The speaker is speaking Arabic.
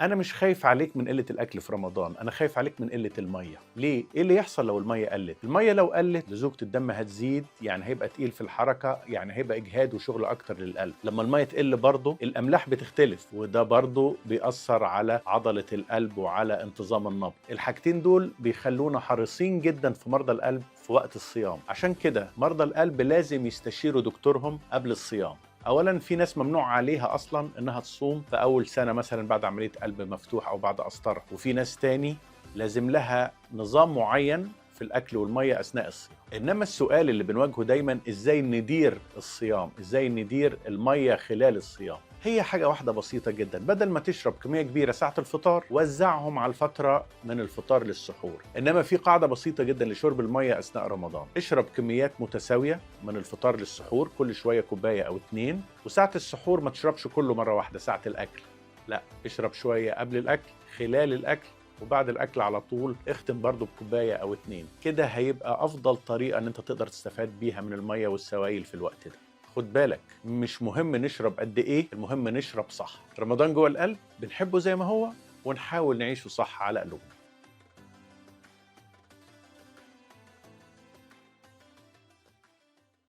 أنا مش خايف عليك من قلة الأكل في رمضان، أنا خايف عليك من قلة المَيّة. ليه؟ إيه اللي يحصل لو المَيّة قلّت؟ المَيّة لو قلّت لزوجة الدم هتزيد، يعني هيبقى تقيل في الحركة، يعني هيبقى إجهاد وشغل أكتر للقلب. لمّا المَيّة تقل برضه الأملاح بتختلف، وده برضه بيأثّر على عضلة القلب وعلى انتظام النبض. الحاجتين دول بيخلّونا حريصين جدًا في مرضى القلب في وقت الصيام. عشان كده مرضى القلب لازم يستشيروا دكتورهم قبل الصيام. أولًا في ناس ممنوع عليها أصلًا إنها تصوم في أول سنة مثلًا بعد عملية قلب مفتوح أو بعد قسطرة، وفي ناس تاني لازم لها نظام معين في الأكل والمَيّة أثناء الصيام. إنما السؤال اللي بنواجهه دايمًا إزاي ندير الصيام، إزاي ندير المَيّة خلال الصيام؟ هي حاجة واحدة بسيطة جدًا، بدل ما تشرب كمية كبيرة ساعة الفطار، وزّعهم على الفترة من الفطار للسحور. إنما في قاعدة بسيطة جدًا لشرب المَيّة أثناء رمضان، اشرب كميات متساوية من الفطار للسحور، كل شوية كوباية أو 2، وساعة السحور ما تشربش كله مرة واحدة ساعة الأكل، لأ، اشرب شوية قبل الأكل، خلال الأكل، وبعد الأكل على طول اختم برضه بكوباية أو 2. كده هيبقى أفضل طريقة إن أنت تقدر تستفاد بيها من المَيّة والسوائل في الوقت ده. خد بالك مش مهم نشرب قد إيه، المهم نشرب صح. رمضان جوه القلب بنحبه زي ما هو ونحاول نعيشه صح على قلوبنا.